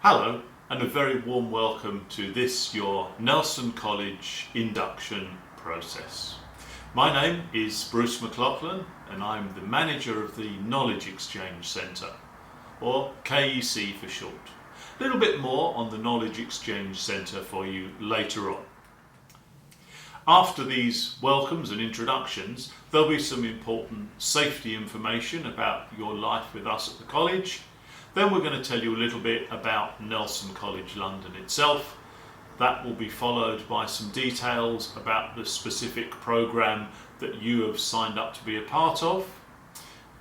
Hello and a very warm welcome to this, your Nelson College induction process. My name is Bruce McLaughlin and I'm the manager of the Knowledge Exchange Centre, or KEC for short. A little bit more on the Knowledge Exchange Centre for you later on. After these welcomes and introductions, there'll be some important safety information about your life with us at the college. Then we're going to tell you a little bit about Nelson College London itself. That will be followed by some details about the specific programme that you have signed up to be a part of.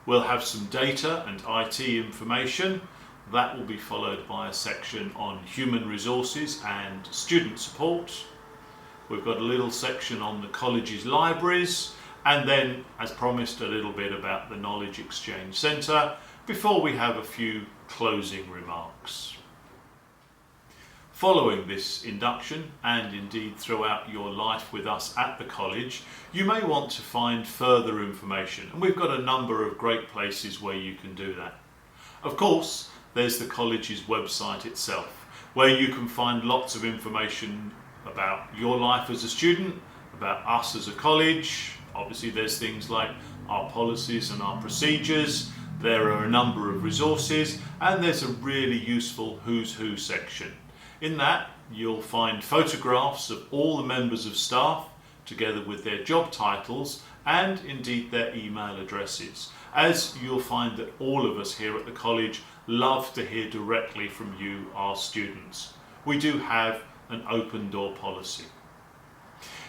We'll have some data and IT information. That will be followed by a section on human resources and student support. We've got a little section on the college's libraries, and then, as promised, a little bit about the Knowledge Exchange Centre before we have a few closing remarks. Following this induction, and indeed throughout your life with us at the college, you may want to find further information, and we've got a number of great places where you can do that. Of course, there's the college's website itself, where you can find lots of information about your life as a student, about us as a college. Obviously there's things like our policies and our procedures. There are a number of resources, and there's a really useful Who's Who section. In that you'll find photographs of all the members of staff together with their job titles and indeed their email addresses, as you'll find that all of us here at the college love to hear directly from you, our students. We do have an open door policy.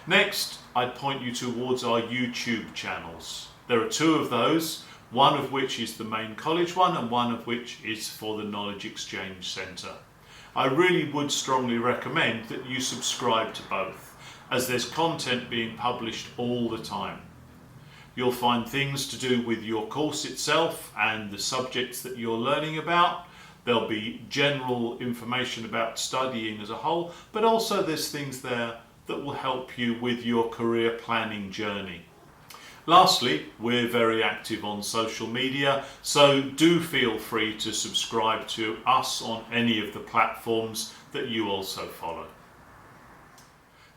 Next, I'd point you towards our YouTube channels. There are two of those, one of which is the main college one and one of which is for the Knowledge Exchange Centre. I really would strongly recommend that you subscribe to both, as there's content being published all the time. You'll find things to do with your course itself and the subjects that you're learning about. There'll be general information about studying as a whole, but also there's things there that will help you with your career planning journey. Lastly, we're very active on social media, so do feel free to subscribe to us on any of the platforms that you also follow.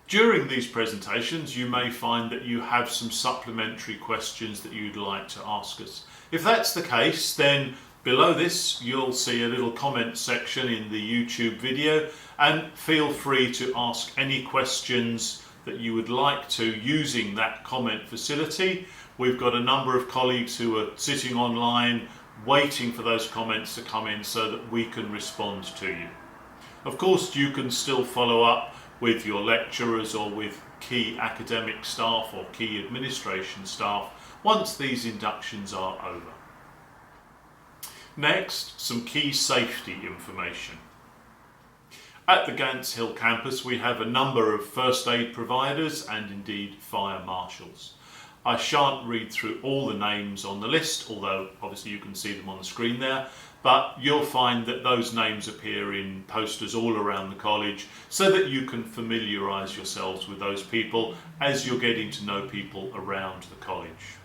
During these presentations, you may find that you have some supplementary questions that you'd like to ask us. If that's the case, then below this you'll see a little comment section in the YouTube video, and feel free to ask any questions that you would like to using that comment facility. We've got a number of colleagues who are sitting online waiting for those comments to come in so that we can respond to you. Of course, you can still follow up with your lecturers or with key academic staff or key administration staff once these inductions are over. Next, some key safety information. At the Gants Hill campus we have a number of first aid providers and indeed fire marshals. I shan't read through all the names on the list, although obviously you can see them on the screen there, but you'll find that those names appear in posters all around the college so that you can familiarise yourselves with those people as you're getting to know people around the college.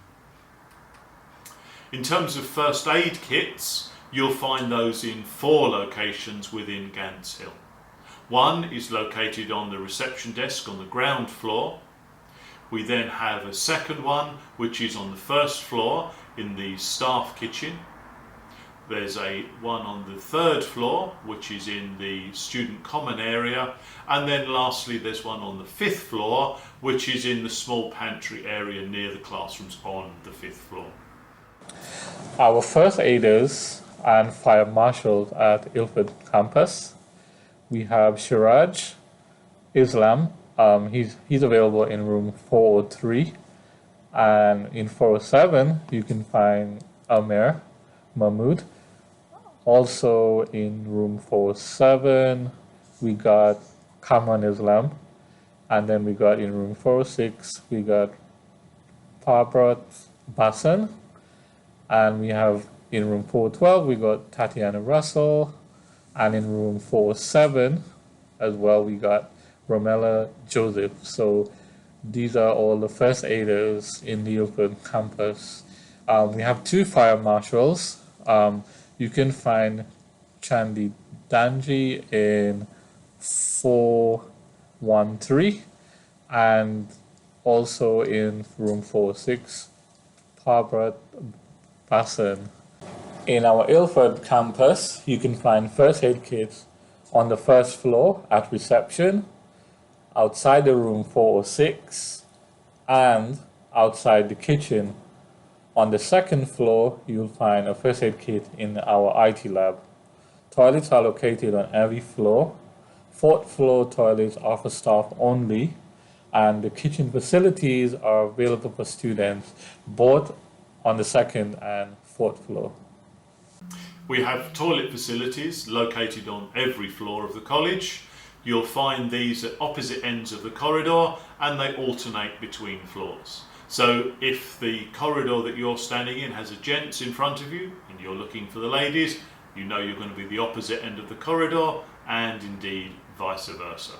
In terms of first aid kits, you'll find those in 4 locations within Gants Hill. One is located on the reception desk on the ground floor. We then have a second one which is on the first floor in the staff kitchen. There's one on the 3rd floor which is in the student common area, and then lastly there's one on the 5th floor which is in the small pantry area near the classrooms on the 5th floor. Our first aiders and fire marshals at Ilford campus. We have Shiraj Islam. He's available in room 403, and in 407 you can find Amer Mahmood. Also in room 407 we got Kamran Islam, and then we got in room 406 we got Parbrat Basan, and we have in room 412 we got Tatiana Russell, and in room 407 as well we got Romella Joseph. So these are all the first aiders in the Ilford campus. We have 2 fire marshals. You can find Chandy Danji in 413, and also in room 406, Barbara Basson. In our Ilford campus, you can find first aid kits on the first floor at reception, outside the room 406, and outside the kitchen. On the second floor, you'll find a first aid kit in our IT lab. Toilets are located on every floor. Fourth floor toilets are for staff only, and the kitchen facilities are available for students both on the second and fourth floor. We have toilet facilities located on every floor of the college. You'll find these at opposite ends of the corridor, and they alternate between floors. So if the corridor that you're standing in has a gents in front of you and you're looking for the ladies, you know you're going to be the opposite end of the corridor, and indeed vice versa.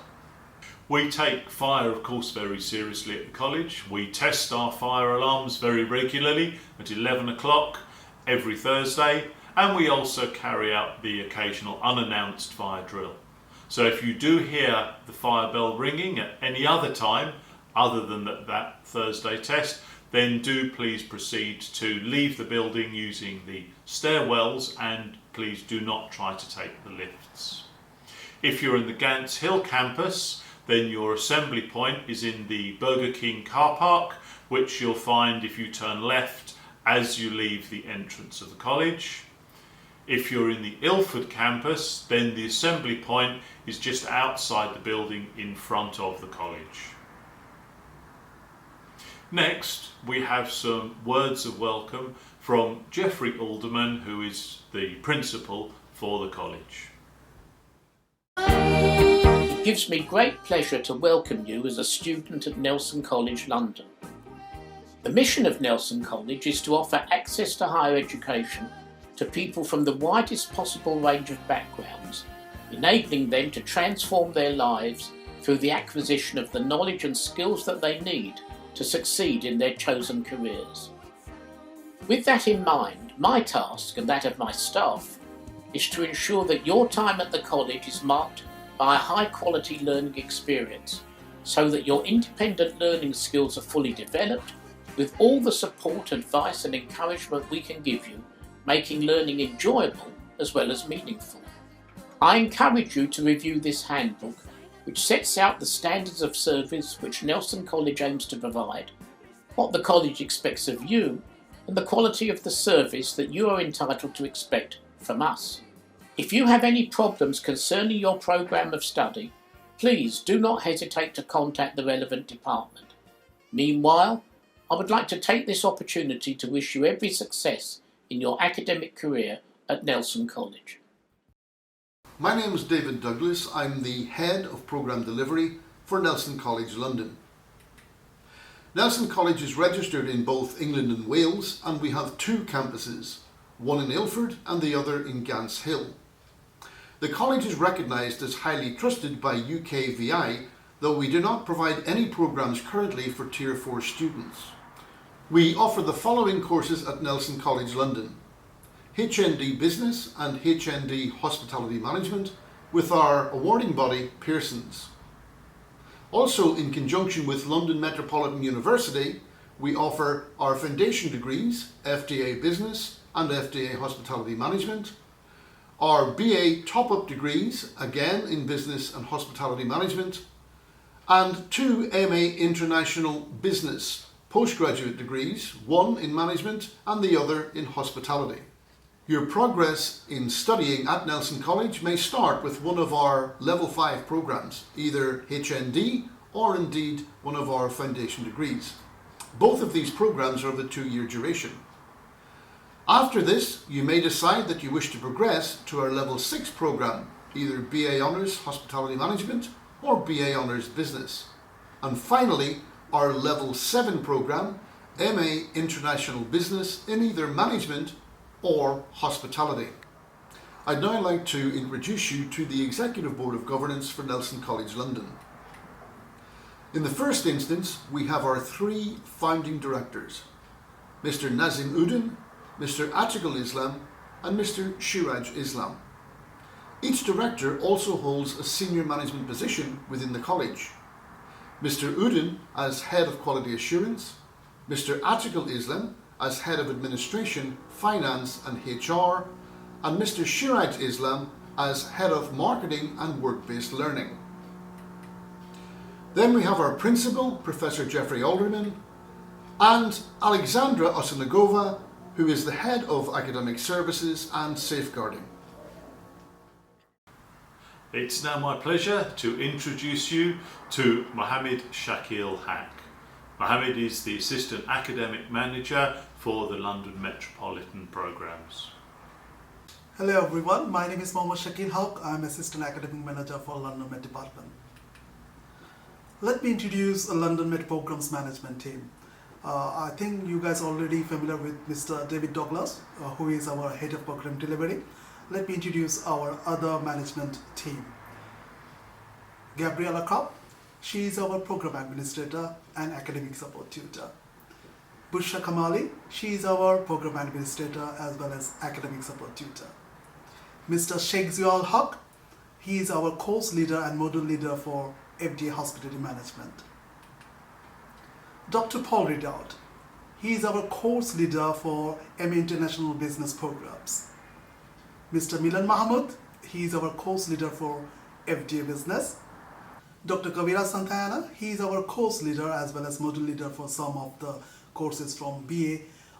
We take fire, of course, very seriously at the college. We test our fire alarms very regularly at 11 o'clock every Thursday, and we also carry out the occasional unannounced fire drill. So if you do hear the fire bell ringing at any other time other than that Thursday test, then do please proceed to leave the building using the stairwells, and please do not try to take the lifts. If you're in the Gants Hill campus, then your assembly point is in the Burger King car park, which you'll find if you turn left as you leave the entrance of the college. If you're in the Ilford campus, then the assembly point is just outside the building in front of the college. Next, we have some words of welcome from Jeffrey Alderman, who is the principal for the college. It gives me great pleasure to welcome you as a student at Nelson College, London. The mission of Nelson College is to offer access to higher education to people from the widest possible range of backgrounds, enabling them to transform their lives through the acquisition of the knowledge and skills that they need to succeed in their chosen careers. With that in mind, my task and that of my staff is to ensure that your time at the college is marked by a high quality learning experience, so that your independent learning skills are fully developed, with all the support, advice and encouragement we can give you, making learning enjoyable as well as meaningful. I encourage you to review this handbook, which sets out the standards of service which Nelson College aims to provide, what the college expects of you, and the quality of the service that you are entitled to expect from us. If you have any problems concerning your programme of study, please do not hesitate to contact the relevant department. Meanwhile, I would like to take this opportunity to wish you every success in your academic career at Nelson College. My name is David Douglas. I'm the Head of Programme Delivery for Nelson College, London. Nelson College is registered in both England and Wales, and we have two campuses, one in Ilford and the other in Gants Hill. The college is recognised as highly trusted by UKVI, though we do not provide any programmes currently for Tier 4 students. We offer the following courses at Nelson College, London: HND Business and HND Hospitality Management with our awarding body Pearson's. Also, in conjunction with London Metropolitan University, we offer our foundation degrees, FdA Business and FdA Hospitality Management, our BA top-up degrees, again in Business and Hospitality Management, and two MA International Business postgraduate degrees, one in Management and the other in Hospitality. Your progress in studying at Nelson College may start with one of our Level 5 programmes, either HND or indeed one of our foundation degrees. Both of these programmes are of a 2-year duration. After this, you may decide that you wish to progress to our Level 6 programme, either BA Honours Hospitality Management or BA Honours Business. And finally, our Level 7 programme, MA International Business in either Management or Hospitality. I'd now like to introduce you to the Executive Board of Governance for Nelson College, London. In the first instance, we have our 3 founding directors, Mr. Nazim Udin, Mr. Attikul Islam and Mr. Shiraj Islam. Each director also holds a senior management position within the college. Mr. Udin as Head of Quality Assurance, Mr. Atikul Islam as Head of Administration, Finance and HR, and Mr. Shiraj Islam as Head of Marketing and Work-Based Learning. Then we have our Principal, Professor Jeffrey Alderman, and Alexandra Osinagova, who is the Head of Academic Services and Safeguarding. It's now my pleasure to introduce you to Mohammed Shakil Haq. Mohammed is the Assistant Academic Manager for the London Metropolitan Programmes. Hello everyone, my name is Mohammed Shakil Haq. I'm Assistant Academic Manager for London Met Department. Let me introduce the London Met Programmes Management Team. I think you guys are already familiar with Mr. David Douglas, who is our Head of Program Delivery. Let me introduce our other management team. Gabriella Kropp, she is our Program Administrator and Academic Support Tutor. Bushra Kamali, she is our Program Administrator as well as Academic Support Tutor. Mr. Sheikh Ziaul Haq, he is our Course Leader and Module Leader for FdA Hospitality Management. Dr. Paul Ridout, he is our Course Leader for MA International Business Programs. Mr. Milan Mahmood, he is our Course Leader for FdA Business. Dr. Kavira Santayana, he is our Course Leader as well as Module Leader for some of the courses from BA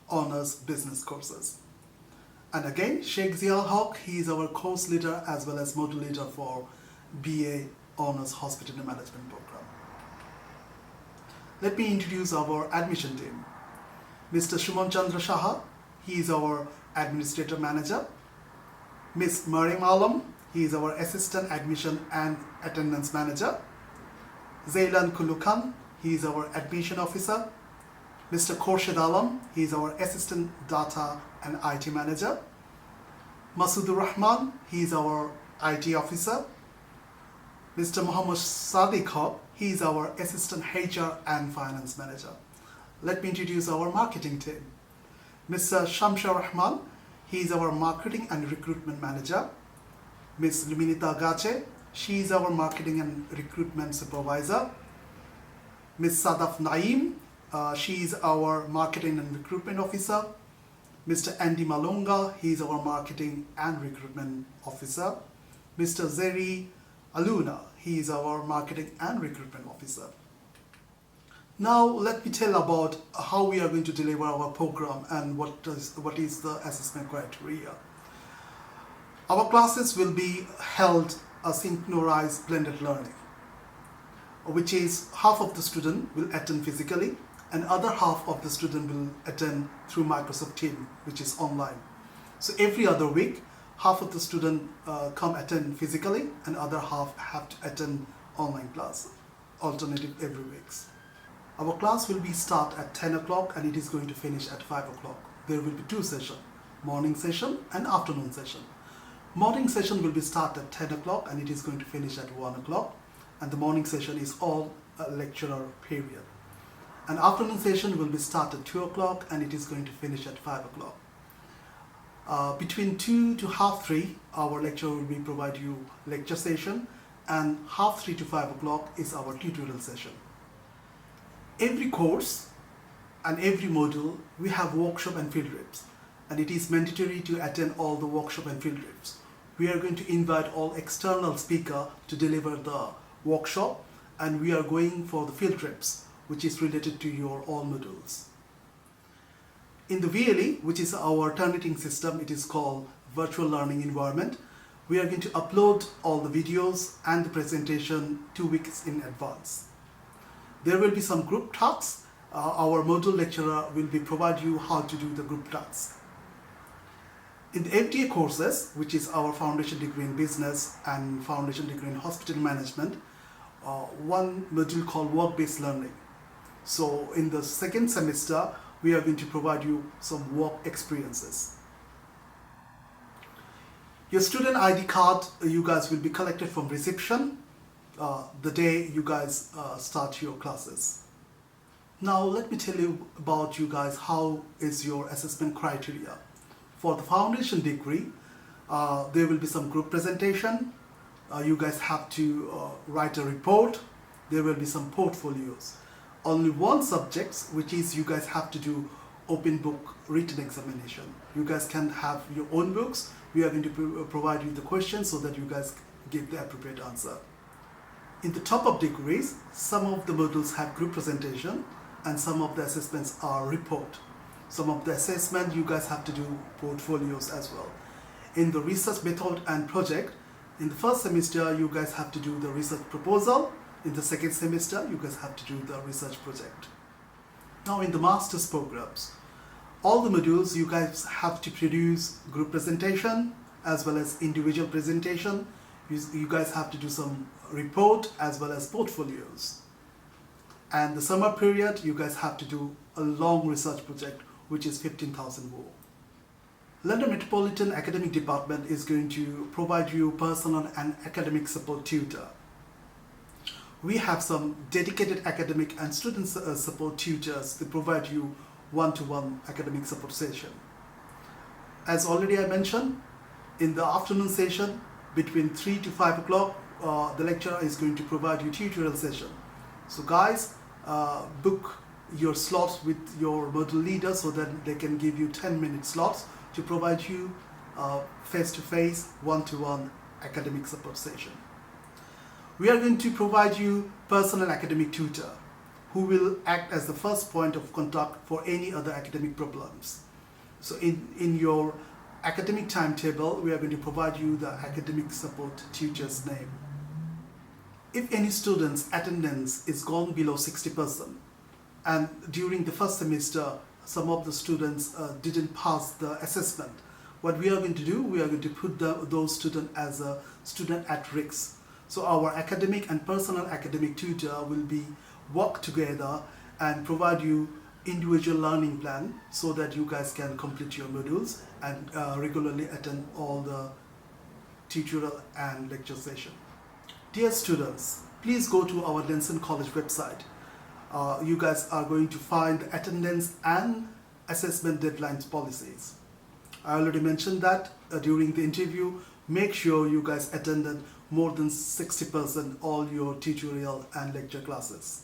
Honours Business courses. And again, Sheikh Ziaul Haq, he is our Course Leader as well as Module Leader for BA Honours Hospitality Management Program. Let me introduce our admission team. Mr. Shuman Chandra Shaha, he is our Administrator Manager. Ms. Mariam Alam, he is our Assistant Admission and Attendance Manager. Zailan Kulukan, he is our Admission Officer. Mr. Khorshid Alam, he is our Assistant Data and IT Manager. Masudur Rahman, he is our IT Officer. Mr. Muhammad Sadiq Haq, he is our Assistant HR and Finance Manager. Let me introduce our marketing team. Mr. Shamshar Rahman, he is our Marketing and Recruitment Manager. Ms. Luminita Gache, she is our Marketing and Recruitment Supervisor. Ms. Sadaf Naeem, she is our Marketing and Recruitment Officer. Mr. Andy Malonga, he is our Marketing and Recruitment Officer. Mr. Zeri Aluna, he is our Marketing and Recruitment Officer. Now let me tell about how we are going to deliver our program and what is the assessment criteria. Our classes will be held asynchronized blended learning, which is half of the student will attend physically and other half of the student will attend through Microsoft Teams, which is online. So every other week, half of the student come attend physically and other half have to attend online class, alternative every week. Our class will be start at 10 o'clock and it is going to finish at 5 o'clock. There will be two sessions, morning session and afternoon session. Morning session will be start at 10 o'clock and it is going to finish at 1 o'clock. And the morning session is all lecturer period. And afternoon session will be start at 2 o'clock and it is going to finish at 5 o'clock. Between 2 to half 3, our lecturer will be provide you lecture session, and half 3 to 5 o'clock is our tutorial session. Every course and every module, we have workshop and field trips, and it is mandatory to attend all the workshop and field trips. We are going to invite all external speakers to deliver the workshop, and we are going for the field trips, which is related to your all modules. In the VLE, which is our Turnitin system, it is called Virtual Learning Environment. We are going to upload all the videos and the presentation 2 weeks in advance. There will be some group talks. Our module lecturer will be provide you how to do the group talks. In the FdA courses, which is our foundation degree in business and foundation degree in hospital management, one module called work-based learning. So in the second semester, we are going to provide you some work experiences. Your student ID card, you guys will be collected from reception the day you guys start your classes. Now let me tell you about you guys how is your assessment criteria. For the foundation degree, There will be some group presentation. You guys have to write a report. There will be some portfolios. Only one subject, which is you guys have to do open book written examination. You guys can have your own books. We are going to provide you the questions so that you guys give the appropriate answer. In the top of degrees, some of the modules have group presentation and some of the assessments are report. Some of the assessment you guys have to do portfolios as well. In the research method and project, in the first semester you guys have to do the research proposal. In the second semester you guys have to do the research project. Now in the master's programs, all the modules you guys have to produce group presentation as well as individual presentation. You guys have to do some report as well as portfolios. And the summer period you guys have to do a long research project which is 15,000 word. London Metropolitan Academic Department is going to provide you personal and academic support tutor. We have some dedicated academic and student support tutors to provide you one-to-one academic support session. As already I mentioned, in the afternoon session between 3 to 5 o'clock, the lecturer is going to provide you tutorial session. So guys, book your slots with your module leader so that they can give you 10-minute slots to provide you face-to-face, one-to-one academic support session. We are going to provide you personal academic tutor who will act as the first point of contact for any other academic problems. So in your academic timetable, we are going to provide you the academic support tutor's name. If any student's attendance is gone below 60%, and during the first semester, some of the students didn't pass the assessment, what we are going to do, we are going to put those students as a student at risk. So our academic and personal academic tutor will be work together and provide you individual learning plan so that you guys can complete your modules and regularly attend all the tutorial and lecture session. Dear students, please go to our Nelson College website. You guys are going to find the attendance and assessment deadlines policies. I already mentioned that during the interview. Make sure you guys attended more than 60% all your tutorial and lecture classes.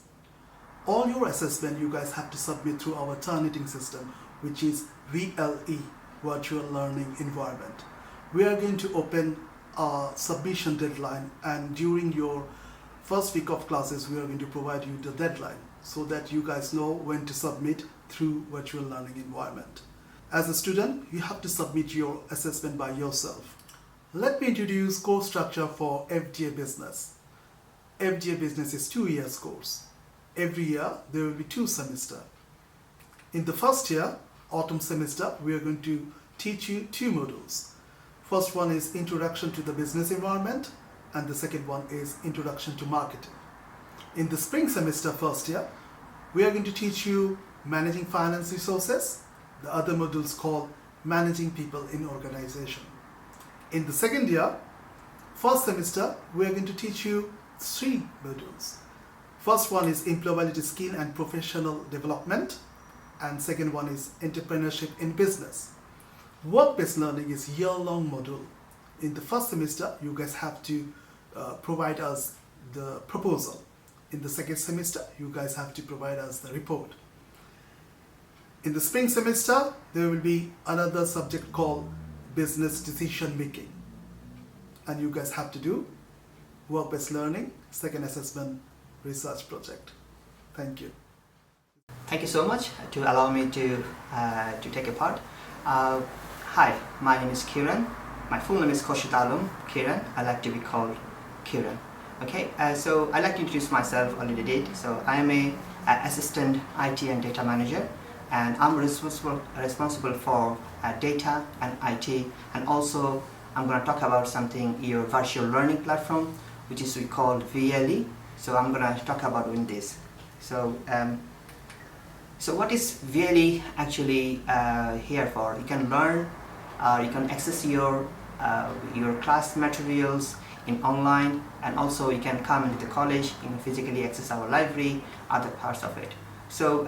All your assessment you guys have to submit through our Turnitin system, which is VLE, Virtual Learning Environment. We are going to open a submission deadline, and during your first week of classes we are going to provide you the deadline so that you guys know when to submit through Virtual Learning Environment. As a student, you have to submit your assessment by yourself. Let me introduce course structure for FdA Business. FdA Business is 2 years course. Every year there will be 2 semesters. In the first year, autumn semester, we are going to teach you 2 modules. First one is Introduction to the Business Environment, and the second one is Introduction to Marketing. In the spring semester first year, we are going to teach you Managing Finance Resources. The other modules called Managing People in Organization. In the second year, first semester, we are going to teach you 3 modules. First one is Employability Skill and Professional Development, and second one is Entrepreneurship in Business. Work-based learning is year-long module. In the first semester, you guys have to provide us the proposal. In the second semester, you guys have to provide us the report. In the spring semester, there will be another subject called Business Decision Making. And you guys have to do work-based learning, second assessment, research project. Thank you. Thank you so much to allow me to take a part. Hi, my name is Kiran. My full name is Khurshid Alam Kiran. I like to be called Kiran. Okay, so I like to introduce myself already did. So I am a assistant IT and data manager, and I'm responsible for data and IT, and also I'm going to talk about something, your virtual learning platform, which is we call VLE. So I'm going to talk about in this. So so what is VLE actually here for? You can learn, you can access your class materials in online, and also you can come into the college, you can physically access our library, other parts of it. So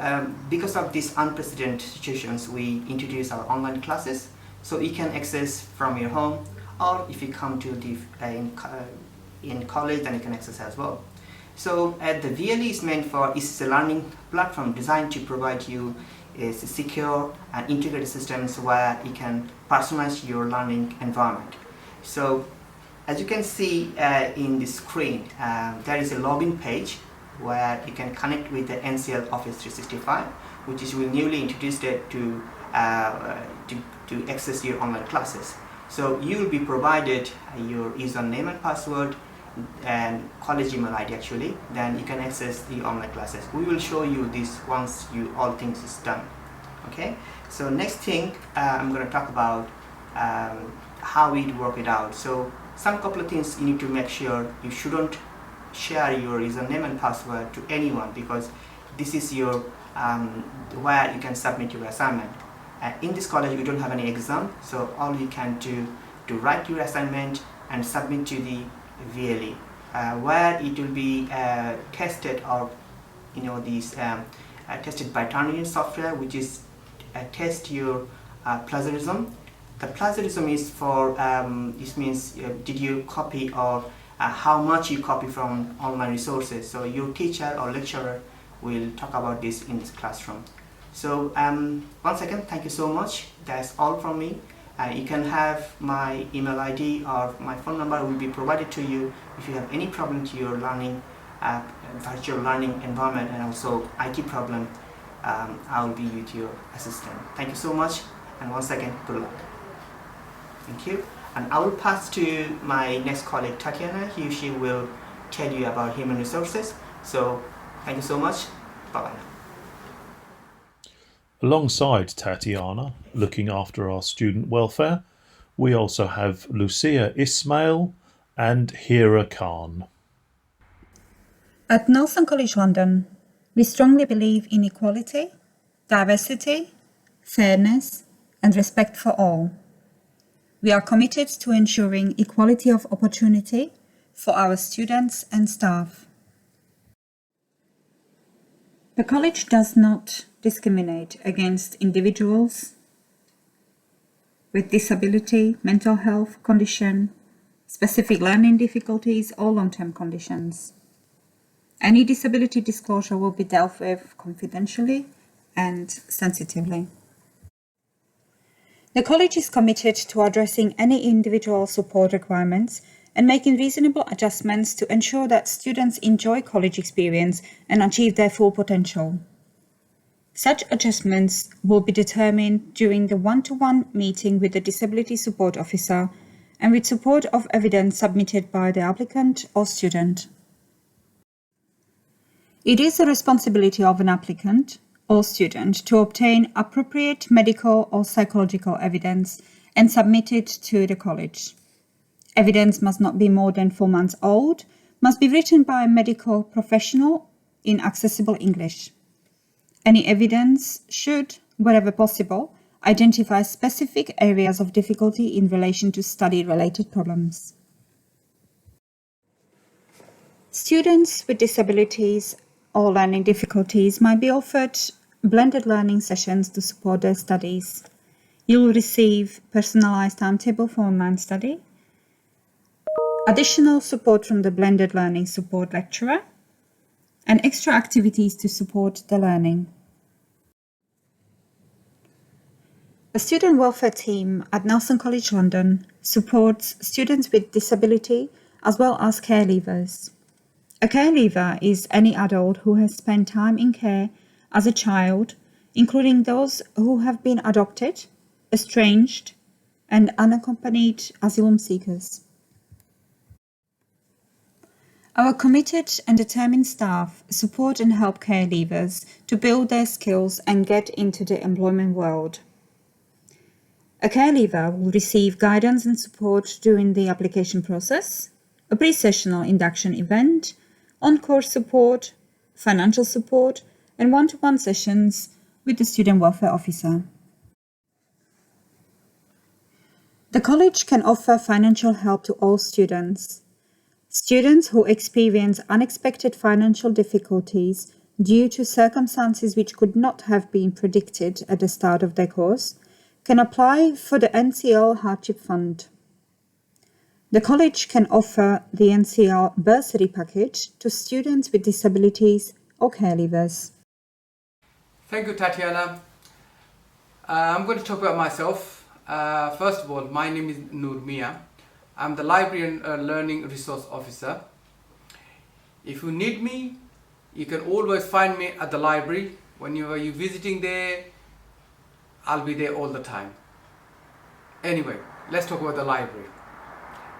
because of these unprecedented situations, we introduce our online classes, so you can access from your home or if you come to the in college, then you can access as well. So the VLE is meant for, is a learning platform designed to provide you a secure and integrated systems where you can personalize your learning environment. So as you can see in the screen, there is a login page where you can connect with the NCL Office 365, which is newly introduced to access your online classes. So you will be provided your username and password and college email ID actually, then you can access the online classes. We will show you this once all things is done. Okay, so next thing I'm going to talk about how we work it out. So some couple of things you need to make sure: you shouldn't share your username and password to anyone, because this is your where you can submit your assignment. In this college we don't have any exam, so all you can do to write your assignment and submit to the VLE, where it will be tested, or tested by Turnitin software, which is test your plagiarism. The plagiarism is for this means did you copy, or how much you copy from online resources. So your teacher or lecturer will talk about this in this classroom. So once again, thank you so much. That's all from me. You can have my email ID or my phone number will be provided to you if you have any problem to your learning, virtual learning environment, and also IT problem. I will be with your assistant. Thank you so much, and once again, good luck. Thank you. And I will pass to my next colleague, Tatiana. She will tell you about human resources. So thank you so much. Bye-bye. Alongside Tatiana, looking after our student welfare, we also have Lucia Ismail and Hira Khan. At Nelson College London, we strongly believe in equality, diversity, fairness, and respect for all. We are committed to ensuring equality of opportunity for our students and staff. The college does not discriminate against individuals with disability, mental health condition, specific learning difficulties, or long-term conditions. Any disability disclosure will be dealt with confidentially and sensitively. The college is committed to addressing any individual support requirements and making reasonable adjustments to ensure that students enjoy college experience and achieve their full potential. Such adjustments will be determined during the one-to-one meeting with the Disability Support Officer and with support of evidence submitted by the applicant or student. It is the responsibility of an applicant or student to obtain appropriate medical or psychological evidence and submit it to the college. Evidence must not be more than 4 months old, must be written by a medical professional in accessible English. Any evidence should, wherever possible, identify specific areas of difficulty in relation to study-related problems. Students with disabilities or learning difficulties might be offered blended learning sessions to support their studies. You will receive personalized timetable for online study, additional support from the blended learning support lecturer, and extra activities to support the learning. The Student Welfare Team at Nelson College London supports students with disability as well as care leavers. A care leaver is any adult who has spent time in care as a child, including those who have been adopted, estranged, and unaccompanied asylum seekers. Our committed and determined staff support and help care leavers to build their skills and get into the employment world. A care leaver will receive guidance and support during the application process, a pre-sessional induction event, on-course support, financial support, and one-to-one sessions with the Student Welfare Officer. The college can offer financial help to all students. Students who experience unexpected financial difficulties due to circumstances which could not have been predicted at the start of their course can apply for the NCL Hardship Fund. The college can offer the NCL bursary package to students with disabilities or caregivers. Thank you, Tatiana. I'm going to talk about myself. First of all, my name is Noor Mia. I'm the Library and Learning Resource Officer. If you need me, you can always find me at the library. Whenever you're visiting there, I'll be there all the time. Anyway, let's talk about the library.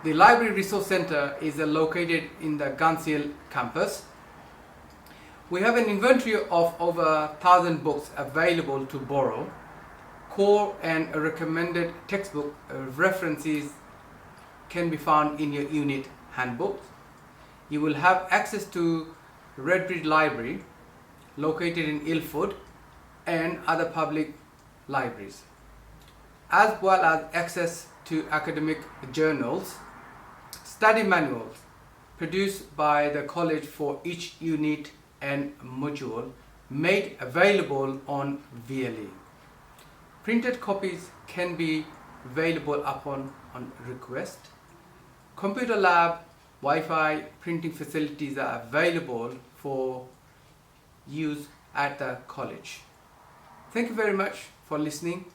The Library Resource Center is located in the Gansiel campus. We have an inventory of over 1,000 books available to borrow. Core and recommended textbook references can be found in your unit handbook. You will have access to Redbridge Library, located in Ilford, and other public libraries, as well as access to academic journals, study manuals produced by the college for each unit and module, made available on VLE. Printed copies can be available upon request. Computer lab, Wi-Fi printing facilities are available for use at the college. Thank you very much for listening,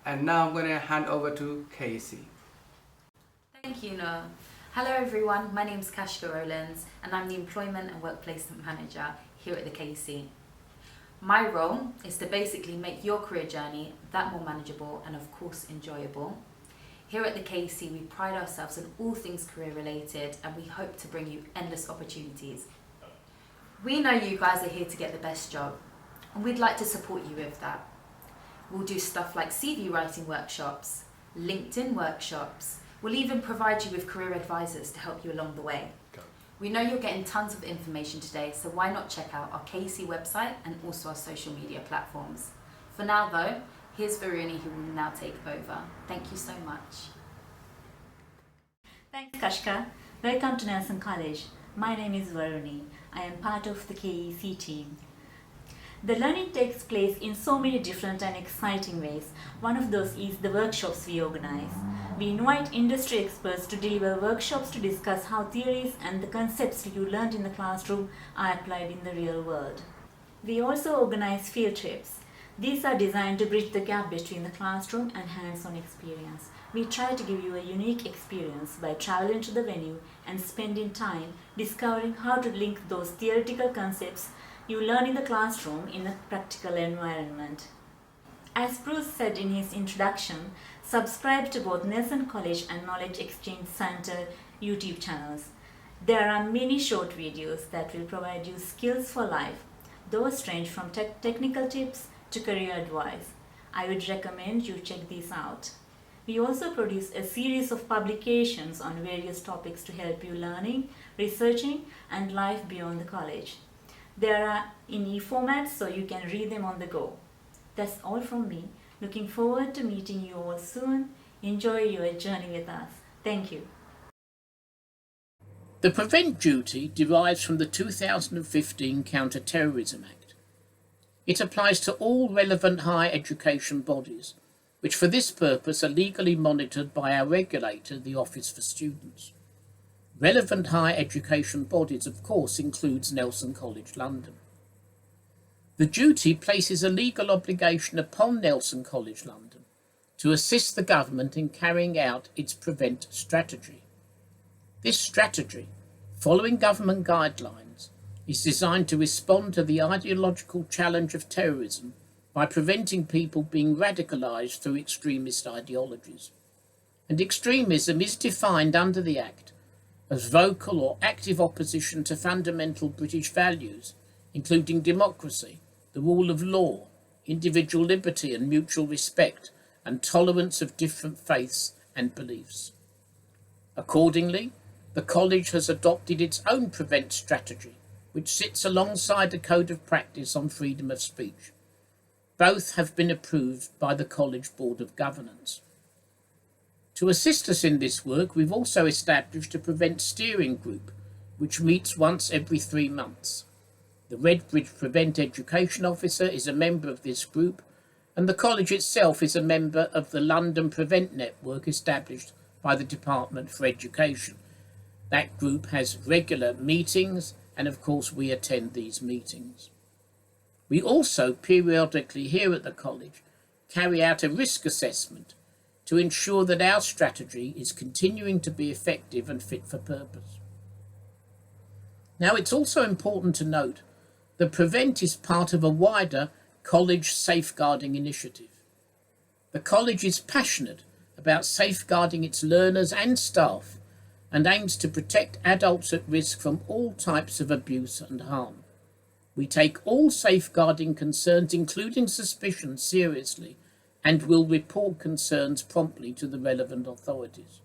and now I'm going to hand over to Casey. Thank you, Noor. Hello everyone, my name is Kashka Rowlands and I'm the Employment and Work Placement Manager here at the KC. My role is to basically make your career journey that more manageable and of course enjoyable. Here at the KC we pride ourselves on all things career related and we hope to bring you endless opportunities. We know you guys are here to get the best job and we'd like to support you with that. We'll do stuff like CV writing workshops, LinkedIn workshops. We'll even provide you with career advisors to help you along the way. We know you're getting tons of information today, so why not check out our KC website and also our social media platforms. For now though, here's Varuni who will now take over. Thank you so much. Thanks Kashka. Welcome to Nelson College. My name is Varuni. I am part of the KEC team. The learning takes place in so many different and exciting ways. One of those is the workshops we organize. We invite industry experts to deliver workshops to discuss how theories and the concepts you learned in the classroom are applied in the real world. We also organize field trips. These are designed to bridge the gap between the classroom and hands-on experience. We try to give you a unique experience by traveling to the venue and spending time discovering how to link those theoretical concepts you learn in the classroom in a practical environment. As Bruce said in his introduction, subscribe to both Nelson College and Knowledge Exchange Center YouTube channels. There are many short videos that will provide you skills for life. Those range from technical tips to career advice. I would recommend you check these out. We also produce a series of publications on various topics to help you learning, researching, and life beyond the college. They are in e-format so you can read them on the go. That's all from me. Looking forward to meeting you all soon. Enjoy your journey with us. Thank you. The Prevent duty derives from the 2015 Counter-Terrorism Act. It applies to all relevant higher education bodies, which for this purpose are legally monitored by our regulator, the Office for Students. Relevant higher education bodies, of course, includes Nelson College London. The duty places a legal obligation upon Nelson College London to assist the government in carrying out its Prevent strategy. This strategy, following government guidelines, is designed to respond to the ideological challenge of terrorism by preventing people being radicalised through extremist ideologies. And extremism is defined under the Act as vocal or active opposition to fundamental British values, including democracy, the rule of law, individual liberty and mutual respect, and tolerance of different faiths and beliefs. Accordingly, the college has adopted its own Prevent strategy, which sits alongside a code of practice on freedom of speech. Both have been approved by the College Board of Governance. To assist us in this work, we've also established a Prevent Steering Group, which meets once every 3 months. The Redbridge Prevent Education Officer is a member of this group, and the college itself is a member of the London Prevent Network established by the Department for Education. That group has regular meetings, and of course we attend these meetings. We also periodically here at the college carry out a risk assessment to ensure that our strategy is continuing to be effective and fit for purpose. Now, it's also important to note that Prevent is part of a wider college safeguarding initiative. The college is passionate about safeguarding its learners and staff and aims to protect adults at risk from all types of abuse and harm. We take all safeguarding concerns, including suspicion, seriously and will report concerns promptly to the relevant authorities.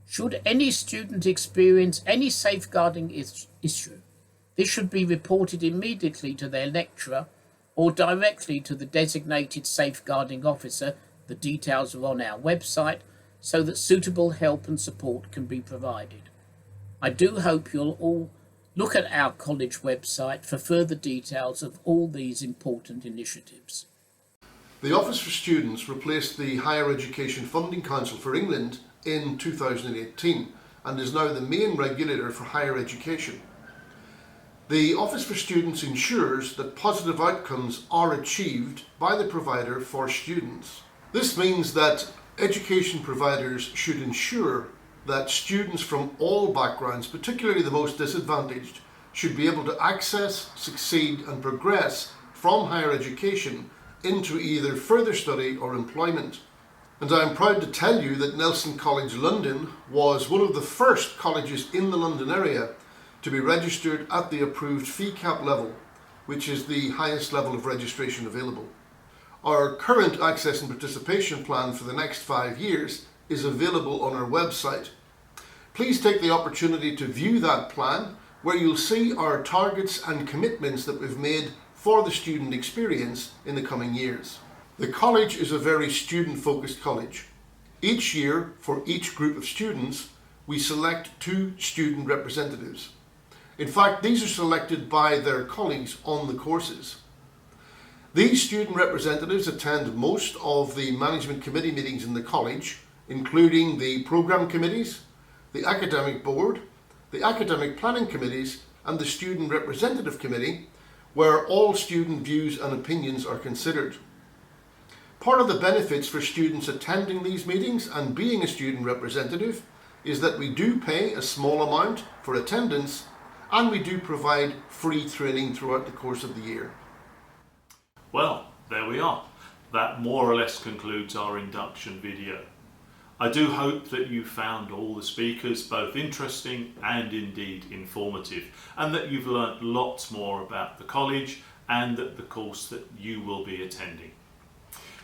Should any student experience any safeguarding issue, this should be reported immediately to their lecturer or directly to the designated safeguarding officer. The details are on our website so that suitable help and support can be provided. I do hope you'll all look at our college website for further details of all these important initiatives. The Office for Students replaced the Higher Education Funding Council for England in 2018 and is now the main regulator for higher education. The Office for Students ensures that positive outcomes are achieved by the provider for students. This means that education providers should ensure that students from all backgrounds, particularly the most disadvantaged, should be able to access, succeed and progress from higher education into either further study or employment. And I am proud to tell you that Nelson College London was one of the first colleges in the London area to be registered at the approved fee cap level, which is the highest level of registration available. Our current access and participation plan for the next 5 years is available on our website. Please take the opportunity to view that plan, where you'll see our targets and commitments that we've made for the student experience in the coming years. The college is a very student-focused college. Each year, for each group of students, we select 2 student representatives. In fact, these are selected by their colleagues on the courses. These student representatives attend most of the management committee meetings in the college, including the programme committees, the academic board, the academic planning committees, and the student representative committee, where all student views and opinions are considered. Part of the benefits for students attending these meetings and being a student representative is that we do pay a small amount for attendance and we do provide free training throughout the course of the year. Well, there we are. That more or less concludes our induction video. I do hope that you found all the speakers both interesting and indeed informative, and that you've learnt lots more about the college and the course that you will be attending.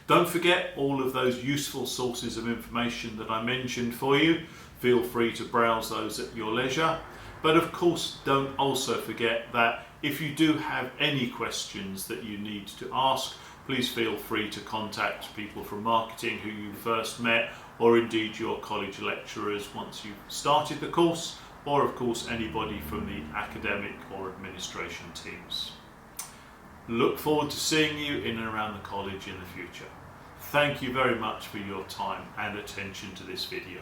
Don't forget all of those useful sources of information that I mentioned for you. Feel free to browse those at your leisure. But of course, don't also forget that if you do have any questions that you need to ask, please feel free to contact people from marketing who you first met, or indeed your college lecturers once you've started the course, or of course anybody from the academic or administration teams. Look forward to seeing you in and around the college in the future. Thank you very much for your time and attention to this video.